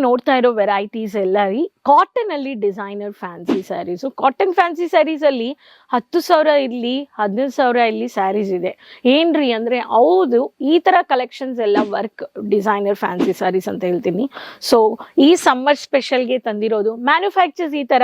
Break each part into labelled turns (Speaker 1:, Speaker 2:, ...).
Speaker 1: ನೋಡ್ತಾ ಇರೋ ವೆರೈಟೀಸ್ ಎಲ್ಲ ರೀ ಕಾಟನ್ ಅಲ್ಲಿ designer fancy sarees. Cotton fancy sarees ಅಲ್ಲಿ 10,000 ಇರಲಿ 15,000 ಇಲ್ಲಿ ಸ್ಯಾರೀಸ್ ಇದೆ. ಏನ್ರಿ ಅಂದ್ರೆ ಹೌದು, ಈ ತರ ಕಲೆಕ್ಷನ್ಸ್ ಎಲ್ಲ ವರ್ಕ್ ಡಿಸೈನರ್ ಫ್ಯಾನ್ಸಿ ಸ್ಯಾರೀಸ್ ಅಂತ ಹೇಳ್ತೀನಿ. ಸೊ ಈ ಸಮ್ಮರ್ ಸ್ಪೆಷಲ್ಗೆ ತಂದಿರೋದು ಮ್ಯಾನುಫ್ಯಾಕ್ಚರ್ಸ್ ಈ ತರ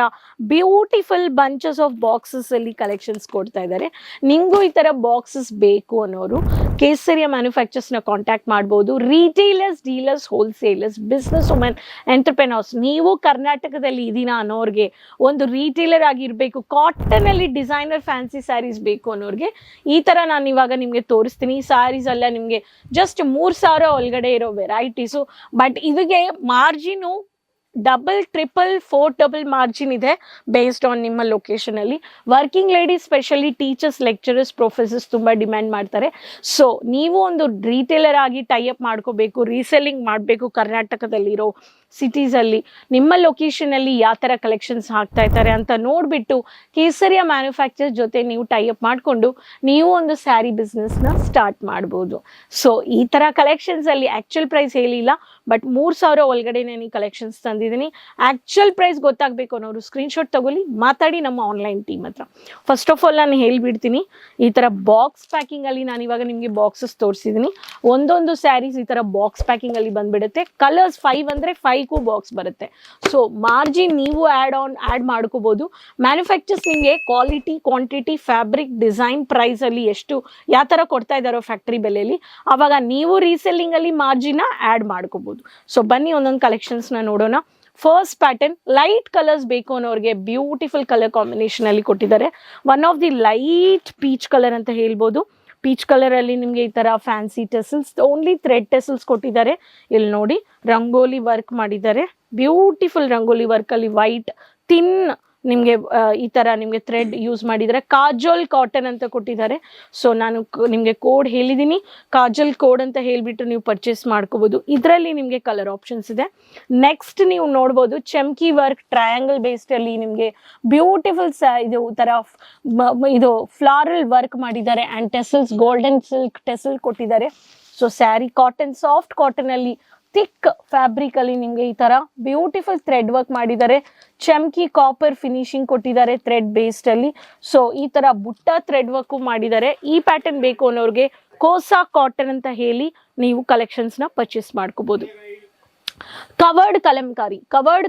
Speaker 1: ಬ್ಯೂಟಿಫುಲ್ ಬಂಚಸ್ ಆಫ್ ಬಾಕ್ಸಸ್ ಅಲ್ಲಿ ಕಲೆಕ್ಷನ್ಸ್ ಕೊಡ್ತಾ ಇದ್ದಾರೆ. ನಿಂಗೂ ಈ ತರ ಬಾಕ್ಸಸ್ ಬೇಕು ಅನ್ನೋರು ಕೇಸರಿಯ ಮ್ಯಾನುಫ್ಯಾಕ್ಚರ್ಸ್ ನ ಕಾಂಟ್ಯಾಕ್ಟ್ ಮಾಡಬಹುದು. Retailers, dealers, wholesalers, business women, entrepreneurs, ನೀವು ಕರ್ನಾಟಕದಲ್ಲಿ ಇದೀನಾ ಅನ್ನೋರ್ಗೆ, ಒಂದು ರಿಟೇಲರ್ ಆಗಿರ್ಬೇಕು, ಕಾಟನ್ ಅಲ್ಲಿ ಡಿಸೈನರ್ ಫ್ಯಾನ್ಸಿ ಸ್ಯಾರೀಸ್ ಬೇಕು ಅನ್ನೋರ್ಗೆ ಈ ತರ ನಾನು ಇವಾಗ ನಿಮ್ಗೆ ತೋರಿಸ್ತೀನಿ. ಈ ಸ್ಯಾರೀಸ್ ಎಲ್ಲ ನಿಮ್ಗೆ ಜಸ್ಟ್ 3,000 ಒಳಗಡೆ ಇರೋ ವೆರೈಟೀಸು. ಬಟ್ ಇದಕ್ಕೆ ಮಾರ್ಜಿನು ಡಬಲ್, ಟ್ರಿಪಲ್, 4 ಮಾರ್ಜಿನ್ ಇದೆ ಬೇಸ್ಡ್ ಆನ್ ನಿಮ್ಮ ಲೊಕೇಶನ್ ಅಲ್ಲಿ. Working ladies, specially teachers, lecturers, professors ತುಂಬಾ ಡಿಮ್ಯಾಂಡ್ ಮಾಡ್ತಾರೆ. ಸೊ ನೀವು ಒಂದು ರಿಟೇಲರ್ ಆಗಿ ಟೈಅಪ್ ಮಾಡ್ಕೋಬೇಕು, ರೀಸೆಲ್ಲಿಂಗ್ ಮಾಡಬೇಕು. ಕರ್ನಾಟಕದಲ್ಲಿರೋ ಸಿಟೀಸ್ ಅಲ್ಲಿ ನಿಮ್ಮ ಲೊಕೇಶನ್ ಅಲ್ಲಿ ಯಾವ ತರ ಕಲೆಕ್ಷನ್ಸ್ ಹಾಕ್ತಾ ಇದ್ದಾರೆ ಅಂತ ನೋಡ್ಬಿಟ್ಟು ಕೇಸರಿಯ ಮ್ಯಾನುಫ್ಯಾಕ್ಚರ್ ಜೊತೆ ನೀವು ಟೈಅಪ್ ಮಾಡ್ಕೊಂಡು ನೀವು ಒಂದು ಸ್ಯಾರಿ ಬಿಸ್ನೆಸ್ ನ ಸ್ಟಾರ್ಟ್ ಮಾಡ್ಬೋದು. ಸೊ ಈ ತರ ಕಲೆಕ್ಷನ್ಸ್ ಅಲ್ಲಿ ಆಕ್ಚುಯಲ್ ಪ್ರೈಸ್ ಹೇಳಿಲ್ಲ, ಬಟ್ 3,000 ಒಳಗಡೆನೆ ಈ ಕಲೆಕ್ಷನ್ಸ್ ತಂದಿದ್ದೀನಿ. ಆಕ್ಚುಯಲ್ ಪ್ರೈಸ್ ಗೊತ್ತಾಗಬೇಕು ಅನ್ನೋರು ಸ್ಕ್ರೀನ್ಶಾಟ್ ತಗೊಳ್ಳಿ, ಮಾತಾಡಿ ನಮ್ಮ ಆನ್ಲೈನ್ ಟೀಮ್ ಹತ್ರ. ಫಸ್ಟ್ ಆಫ್ ಆಲ್ ನಾನು ಹೇಳ್ಬಿಡ್ತೀನಿ, ಈ ತರ ಬಾಕ್ಸ್ ಪ್ಯಾಕಿಂಗ್ ಅಲ್ಲಿ ನಾನು ಇವಾಗ ನಿಮ್ಗೆ ಬಾಕ್ಸಸ್ ತೋರಿಸಿದ್ದೀನಿ. ಒಂದೊಂದು ಸ್ಯಾರೀಸ್ ಈ ತರ ಬಾಕ್ಸ್ ಪ್ಯಾಕಿಂಗ್ ಅಲ್ಲಿ ಬಂದ್ಬಿಡುತ್ತೆ. ಕಲರ್ಸ್ 5 ಅಂದ್ರೆ 5 ಬಾಕ್ಸ್ ಬರುತ್ತೆ. ಸೊ ಮಾರ್ಜಿನ್ ನೀವು ಆಡ್ ಮಾಡ್ಕೋಬಹುದು. ಮ್ಯಾನುಫ್ಯಾಕ್ಚರ್ಸ್ ನಿಮಗೆ quality, quantity, fabric, design, price ಅಲ್ಲಿ ಎಷ್ಟು ಯಾವ ತರ ಕೊಡ್ತಾ ಇದ್ದಾರೋ ಫ್ಯಾಕ್ಟರಿ ಬೆಲೆಯಲ್ಲಿ, ಅವಾಗ ನೀವು ರೀಸೆಲ್ಲಿಂಗ್ ಅಲ್ಲಿ ಮಾರ್ಜಿನ್ ಆಡ್ ಮಾಡ್ಕೋಬಹುದು. ಸೊ ಬನ್ನಿ ಒಂದೊಂದು ಕಲೆಕ್ಷನ್ಸ್ ನ ನೋಡೋಣ. ಫಸ್ಟ್ ಪ್ಯಾಟರ್ನ್ ಲೈಟ್ ಕಲರ್ಸ್ ಬೇಕು ಅನ್ನೋರಿಗೆ ಬ್ಯೂಟಿಫುಲ್ ಕಲರ್ ಕಾಂಬಿನೇಷನ್ ಅಲ್ಲಿ ಕೊಟ್ಟಿದ್ದಾರೆ. One of the light peach colour ಅಂತ ಹೇಳ್ಬೋದು. ಪೀಚ್ ಕಲರ್ ಅಲ್ಲಿ ನಿಮ್ಗೆ ಈ ತರ fancy tassels, only thread tassels ಕೊಟ್ಟಿದ್ದಾರೆ. ಇಲ್ಲಿ ನೋಡಿ ರಂಗೋಲಿ ವರ್ಕ್ ಮಾಡಿದ್ದಾರೆ. ಬ್ಯೂಟಿಫುಲ್ ರಂಗೋಲಿ ವರ್ಕ್ ಅಲ್ಲಿ ವೈಟ್ ಥಿನ್ ನಿಮ್ಗೆ ಈ ತರ ನಿಮ್ಗೆ ಥ್ರೆಡ್ ಯೂಸ್ ಮಾಡಿದ್ದಾರೆ. ಕಾಜಲ್ ಕಾಟನ್ ಅಂತ ಕೊಟ್ಟಿದ್ದಾರೆ. ಸೊ ನಾನು ನಿಮ್ಗೆ ಕೋಡ್ ಹೇಳಿದ್ದೀನಿ, ಕಾಜಲ್ ಕೋಡ್ ಅಂತ ಹೇಳ್ಬಿಟ್ಟು ನೀವು ಪರ್ಚೇಸ್ ಮಾಡ್ಕೋಬಹುದು. ಇದರಲ್ಲಿ ನಿಮ್ಗೆ ಕಲರ್ ಆಪ್ಷನ್ಸ್ ಇದೆ. ನೆಕ್ಸ್ಟ್ ನೀವು ನೋಡ್ಬೋದು ಚಮ್ಕಿ ವರ್ಕ್ ಟ್ರಯಾಂಗಲ್ ಬೇಸ್ಡ್ ಅಲ್ಲಿ ನಿಮ್ಗೆ ಬ್ಯೂಟಿಫುಲ್ ಇದು ತರ ಇದು ಫ್ಲಾರಲ್ ವರ್ಕ್ ಮಾಡಿದ್ದಾರೆ. And tassels golden silk tassel ಕೊಟ್ಟಿದ್ದಾರೆ. So saree cotton, soft cotton ಅಲ್ಲಿ ಥಿಕ್ ಫ್ಯಾಬ್ರಿಕ್ ಅಲ್ಲಿ ನಿಮ್ಗೆ ಈ ತರ ಬ್ಯೂಟಿಫುಲ್ ಥ್ರೆಡ್ ವರ್ಕ್ ಮಾಡಿದ್ದಾರೆ. ಚಮ್ಕಿ ಕಾಪರ್ ಫಿನಿಶಿಂಗ್ ಕೊಟ್ಟಿದ್ದಾರೆ ಥ್ರೆಡ್ ಬೇಸ್ಡ್ ಅಲ್ಲಿ. ಸೊ ಈ ತರ ಬುಟ್ಟ ಥ್ರೆಡ್ ವರ್ಕ್ ಮಾಡಿದ್ದಾರೆ. ಈ ಪ್ಯಾಟರ್ನ್ ಬೇಕು ಅನ್ನೋರ್ಗೆ ಕೋಸಾ ಕಾಟನ್ ಅಂತ ಹೇಳಿ ನೀವು ಕಲೆಕ್ಷನ್ಸ್ ನ ಪರ್ಚೇಸ್ ಮಾಡ್ಕೋಬಹುದು. ಕವರ್ಡ್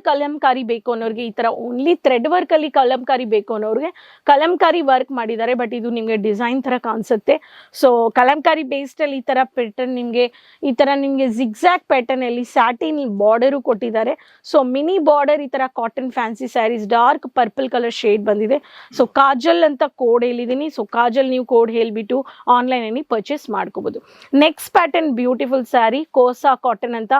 Speaker 1: ಕಲಂಕಾರಿ ಬೇಕು ಅನ್ನೋರಿಗೆ ಈ ತರ ಓನ್ಲಿ ಥ್ರೆಡ್ ವರ್ಕ್ ಅಲ್ಲಿ ಕಲಂಕಾರಿ ಬೇಕು ಅನ್ನೋರಿಗೆ ಕಲಂಕಾರಿ ವರ್ಕ್ ಮಾಡಿದ್ದಾರೆ. ಬಟ್ ಇದು ನಿಮ್ಗೆ ಡಿಸೈನ್ ತರ ಕಾಣಿಸುತ್ತೆ. ಸೊ ಕಲಂಕಾರಿ ಬೇಸ್ಡ್ ಅಲ್ಲಿ ಈ ತರ ಪ್ಯಾಟರ್ನ್ ನಿಮ್ಗೆ ಈ ತರ ನಿಮ್ಗೆ ಜಿಗ್ಜಾಗ್ ಪ್ಯಾಟರ್ನ್ ಅಲ್ಲಿ ಸ್ಯಾಟಿನ್ ಬಾರ್ಡರ್ ಕೊಟ್ಟಿದ್ದಾರೆ. ಸೊ ಮಿನಿ ಬಾರ್ಡರ್ ಈ ತರ cotton fancy sarees dark purple colour shade ಬಂದಿದೆ. ಸೊ ಕಾಜಲ್ ಅಂತ ಕೋಡ್ ಹೇಳಿದೀನಿ. ಸೊ ಕಾಜಲ್ ನೀವು ಕೋಡ್ ಹೇಳ್ಬಿಟ್ಟು ಆನ್ಲೈನ್ ಅಲ್ಲಿ ಪರ್ಚೇಸ್ ಮಾಡ್ಕೋಬಹುದು. ನೆಕ್ಸ್ಟ್ ಪ್ಯಾಟರ್ನ್ ಬ್ಯೂಟಿಫುಲ್ ಸ್ಯಾರಿ ಕೋಸಾ ಕಾಟನ್ ಅಂತ.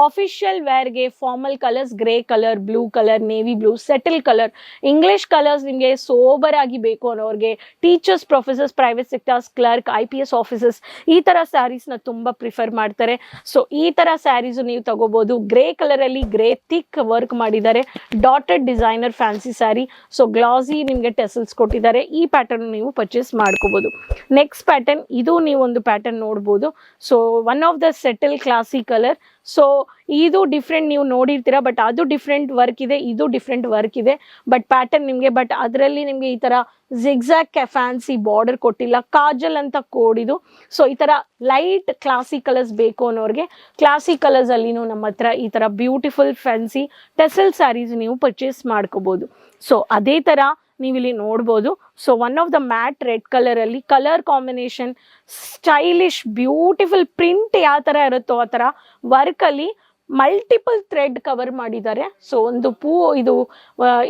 Speaker 1: ಆಫಿಷಿಯಲ್ ವೇರ್ಗೆ formal colours, grey colour, blue colour, navy blue, subtle colour, English colours ನಿಮಗೆ ಸೋಬರ್ ಆಗಿ ಬೇಕು ಅನ್ನೋರಿಗೆ teachers, professors, private sectors, clerk, IPS officers ಈ ತರ ಸ್ಯಾರೀಸ್ ನ ತುಂಬಾ ಪ್ರಿಫರ್ ಮಾಡ್ತಾರೆ. ಸೊ ಈ ತರ ಸ್ಯಾರೀಸ್ ನೀವು ತಗೋಬಹುದು. ಗ್ರೇ ಕಲರ್ ಅಲ್ಲಿ ಗ್ರೇ ಥಿಕ್ ವರ್ಕ್ ಮಾಡಿದ್ದಾರೆ. Dotted designer fancy saree. So glossy ನಿಮ್ಗೆ ಟೆಸಲ್ಸ್ ಕೊಟ್ಟಿದ್ದಾರೆ. ಈ ಪ್ಯಾಟರ್ನ್ ನೀವು ಪರ್ಚೇಸ್ ಮಾಡ್ಕೋಬಹುದು. ನೆಕ್ಸ್ಟ್ ಪ್ಯಾಟರ್ನ್ ಇದು ನೀವು ಒಂದು ಪ್ಯಾಟರ್ನ್ ನೋಡಬಹುದು. So one of the settle classy colour. So ಇದು ಡಿಫ್ರೆಂಟ್ ನೀವು ನೋಡಿರ್ತೀರಾ, ಬಟ್ ಅದು ಡಿಫ್ರೆಂಟ್ ವರ್ಕ್ ಇದೆ, ಇದು ಡಿಫ್ರೆಂಟ್ ವರ್ಕ್ ಇದೆ. ಬಟ್ ಪ್ಯಾಟರ್ನ್ ನಿಮಗೆ, ಬಟ್ ಅದರಲ್ಲಿ ನಿಮಗೆ ಈ ತರ ಜಿಗ್ಜಾಗ್ ಫ್ಯಾನ್ಸಿ ಬಾರ್ಡರ್ ಕೊಟ್ಟಿಲ್ಲ. ಕಾಜಲ್ ಅಂತ ಕೋಡ್ ಇದು. ಸೊ ಈ ತರ ಲೈಟ್ ಕ್ಲಾಸಿ ಕಲರ್ಸ್ ಬೇಕು ಅನ್ನೋರಿಗೆ ಕ್ಲಾಸಿ ಕಲರ್ಸ್ ಅಲ್ಲಿನೂ ನಮ್ಮ ಹತ್ರ ಈ ತರ ಬ್ಯೂಟಿಫುಲ್ ಫ್ಯಾನ್ಸಿ ಟೆಸಲ್ ಸ್ಯಾರೀಸ್ ನೀವು ಪರ್ಚೇಸ್ ಮಾಡ್ಕೋಬಹುದು. ಸೊ ಅದೇ ತರ ನೀವಿಲ್ಲಿ ನೋಡ್ಬೋದು. So one of the matte red colour ಅಲ್ಲಿ colour combination stylish beautiful print ಯಾವ ತರ ಇರುತ್ತೋ ಆ ತರ ವರ್ಕ್ ಅಲ್ಲಿ ಮಲ್ಟಿಪಲ್ ಥ್ರೆಡ್ ಕವರ್ ಮಾಡಿದ್ದಾರೆ. ಸೊ ಒಂದು ಇದು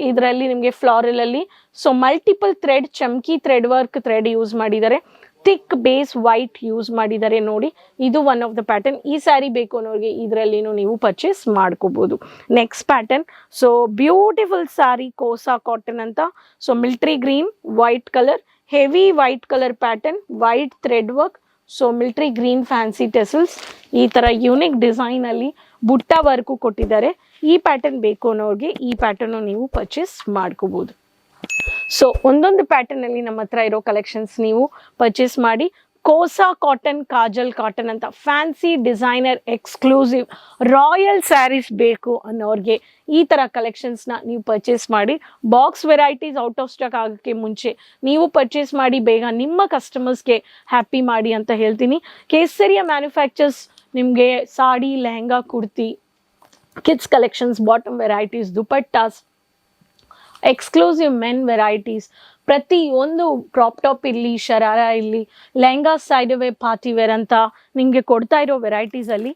Speaker 1: ಇದರಲ್ಲಿ ನಿಮಗೆ ಫ್ಲಾರಲ್ ಅಲ್ಲಿ ಸೊ ಮಲ್ಟಿಪಲ್ ಥ್ರೆಡ್ ಚಮ್ಕಿ ಥ್ರೆಡ್ ವರ್ಕ್ ಥ್ರೆಡ್ ಯೂಸ್ ಮಾಡಿದ್ದಾರೆ. ಥಿಕ್ ಬೇಸ್ ವೈಟ್ ಯೂಸ್ ಮಾಡಿದ್ದಾರೆ ನೋಡಿ. ಇದು ಒನ್ ಆಫ್ ದ ಪ್ಯಾಟರ್ನ್. ಈ ಸ್ಯಾರಿ ಬೇಕು ಅನ್ನೋರಿಗೆ ಇದರಲ್ಲಿನೂ ನೀವು ಪರ್ಚೇಸ್ ಮಾಡ್ಕೋಬಹುದು. Next pattern so beautiful saree ಕೋಸಾ ಕಾಟನ್ ಅಂತ. So military green white colour, heavy white colour pattern, white thread work. So military green fancy tassels ಈ ತರ ಯೂನಿಕ್ ಡಿಸೈನ್ ಅಲ್ಲಿ ಬುಟ್ಟ ವರ್ಕು ಕೊಟ್ಟಿದ್ದಾರೆ. ಈ ಪ್ಯಾಟರ್ನ್ ಬೇಕು ಅನ್ನೋರಿಗೆ ಈ ಪ್ಯಾಟರ್ನ್ ನೀವು ಪರ್ಚೇಸ್ ಮಾಡ್ಕೋಬಹುದು. ಸೊ ಒಂದೊಂದು ಪ್ಯಾಟರ್ನ್ ಅಲ್ಲಿ ನಮ್ಮ ಹತ್ರ ಇರೋ ಕಲೆಕ್ಷನ್ಸ್ ನೀವು ಪರ್ಚೇಸ್ ಮಾಡಿ ಕೋಸಾ ಕಾಟನ್, ಕಾಜಲ್ ಕಾಟನ್ ಅಂತ fancy designer exclusive royal sarees ಬೇಕು ಅನ್ನೋರಿಗೆ ಈ ಥರ ಕಲೆಕ್ಷನ್ಸ್ನ ನೀವು ಪರ್ಚೇಸ್ ಮಾಡಿ. Box varieties out of stock ಆಗೋಕ್ಕೆ ಮುಂಚೆ ನೀವು ಪರ್ಚೇಸ್ ಮಾಡಿ, ಬೇಗ ನಿಮ್ಮ ಕಸ್ಟಮರ್ಸ್ಗೆ ಹ್ಯಾಪಿ ಮಾಡಿ ಅಂತ ಹೇಳ್ತೀನಿ. ಕೇಸರಿಯ ಮ್ಯಾನುಫ್ಯಾಕ್ಚರ್ಸ್ ನಿಮಗೆ sari, lehenga, kurti, kids collections, bottom varieties, dupattas, exclusive men varieties, ಪ್ರತಿಯೊಂದು ಕ್ರಾಪ್ ಟಾಪ್ ಇರಲಿ, ಶರಾರ ಇರಲಿ, lehenga, side way, party wear ಅಂತ ನಿಮಗೆ ಕೊಡ್ತಾ ಇರೋ ವೆರೈಟೀಸಲ್ಲಿ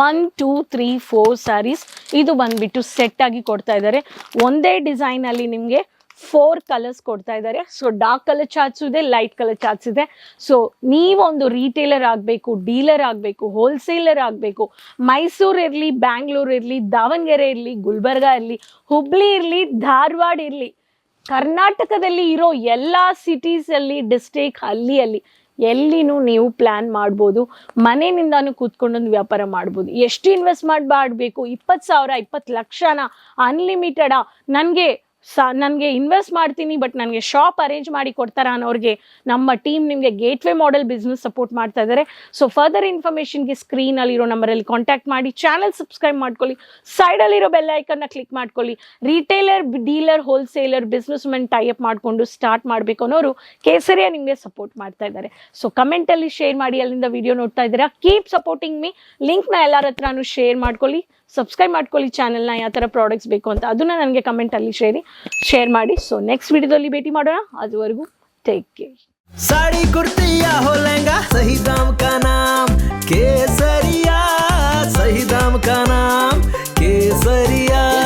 Speaker 1: 1 2 3 4 ಸ್ಯಾರೀಸ್ ಇದು ಬಂದ್ಬಿಟ್ಟು ಸೆಟ್ ಆಗಿ ಕೊಡ್ತಾ ಇದ್ದಾರೆ. ಒಂದೇ ಡಿಸೈನಲ್ಲಿ ನಿಮಗೆ 4 ಕಲರ್ಸ್ ಕೊಡ್ತಾ ಇದ್ದಾರೆ. ಸೊ ಡಾರ್ಕ್ ಕಲರ್ ಚಾರ್ಟ್ಸ್ ಇದೆ, ಲೈಟ್ ಕಲರ್ ಚಾರ್ಟ್ಸ್ ಇದೆ. ಸೊ ನೀವೊಂದು ರೀಟೇಲರ್ ಆಗಬೇಕು, ಡೀಲರ್ ಆಗಬೇಕು, ಹೋಲ್ಸೇಲರ್ ಆಗಬೇಕು, ಮೈಸೂರು ಇರಲಿ, ಬ್ಯಾಂಗ್ಳೂರು ಇರಲಿ, ದಾವಣಗೆರೆ ಇರಲಿ, ಗುಲ್ಬರ್ಗ ಇರಲಿ, ಹುಬ್ಳಿ ಇರಲಿ, ಧಾರವಾಡ ಇರಲಿ, ಕರ್ನಾಟಕದಲ್ಲಿ ಇರೋ ಎಲ್ಲ ಸಿಟೀಸಲ್ಲಿ, ಡಿಸ್ಟ್ರಿಕ್ಟ್, ಹಳ್ಳಿಯಲ್ಲಿ ಎಲ್ಲಿನೂ ನೀವು ಪ್ಲ್ಯಾನ್ ಮಾಡ್ಬೋದು. ಮನೆಯಿಂದಾನು ಕೂತ್ಕೊಂಡೊಂದು ವ್ಯಾಪಾರ ಮಾಡ್ಬೋದು. ಎಷ್ಟು ಇನ್ವೆಸ್ಟ್ ಮಾಡಬೇಕು? 20,000, 20 ಲಕ್ಷನ, ಅನ್ಲಿಮಿಟೆಡಾ? ನನಗೆ ಇನ್ವೆಸ್ಟ್ ಮಾಡ್ತೀನಿ ಬಟ್ ನನಗೆ ಶಾಪ್ ಅರೇಂಜ್ ಮಾಡಿ ಕೊಡ್ತಾರಾ ಅನ್ನೋರಿಗೆ ನಮ್ಮ ಟೀಮ್ ನಿಮಗೆ ಗೇಟ್ವೇ ಮಾಡೆಲ್ ಬಿಸ್ನೆಸ್ ಸಪೋರ್ಟ್ ಮಾಡ್ತಾ ಇದ್ದಾರೆ. ಸೊ ಫರ್ದರ್ ಇನ್ಫಾರ್ಮೇಷನ್ಗೆ ಸ್ಕ್ರೀನಲ್ಲಿರೋ ನಂಬರಲ್ಲಿ ಕಾಂಟ್ಯಾಕ್ಟ್ ಮಾಡಿ, ಚಾನಲ್ ಸಬ್ಸ್ಕ್ರೈಬ್ ಮಾಡ್ಕೊಳ್ಳಿ, ಸೈಡಲ್ಲಿರೋ ಬೆಲ್ ಐಕನ್ನ ಕ್ಲಿಕ್ ಮಾಡ್ಕೊಳ್ಳಿ. Retailer, dealer, wholesaler, business men tie-up ಮಾಡಿಕೊಂಡು ಸ್ಟಾರ್ಟ್ ಮಾಡಬೇಕು ಅನ್ನೋರು ಕೇಸರಿಯ ನಿಮಗೆ ಸಪೋರ್ಟ್ ಮಾಡ್ತಾ ಇದ್ದಾರೆ. ಸೊ ಕಮೆಂಟಲ್ಲಿ ಶೇರ್ ಮಾಡಿ, ಅಲ್ಲಿಂದ ವಿಡಿಯೋ ನೋಡ್ತಾ ಇದ್ದೀರಾ. Keep supporting me. ಲಿಂಕ್ನ ಎಲ್ಲರ ಹತ್ರನೂ ಶೇರ್ ಮಾಡ್ಕೊಳ್ಳಿ, ಸಬ್ಸ್ಕ್ರೈಬ್ ಮಾಡ್ಕೊಳ್ಳಿ ಚಾನಲ್ನ. ಯಾವ ಥರ ಪ್ರಾಡಕ್ಟ್ಸ್ ಬೇಕು ಅಂತ ಅದನ್ನ ನನಗೆ ಕಮೆಂಟಲ್ಲಿ ಶೇರ್ ಮಾಡಿ. ಸೊ ನೆಕ್ಸ್ಟ್ ವಿಡಿಯೋದಲ್ಲಿ ಭೇಟಿ ಮಾಡೋಣ. ಅದುವರೆಗೂ ಟೇಕ್ ಕೇರ್.
Speaker 2: साड़ी कुर्ती या हो लहंगा, सही दाम का नाम केसरिया, सही दाम का नाम केसरिया.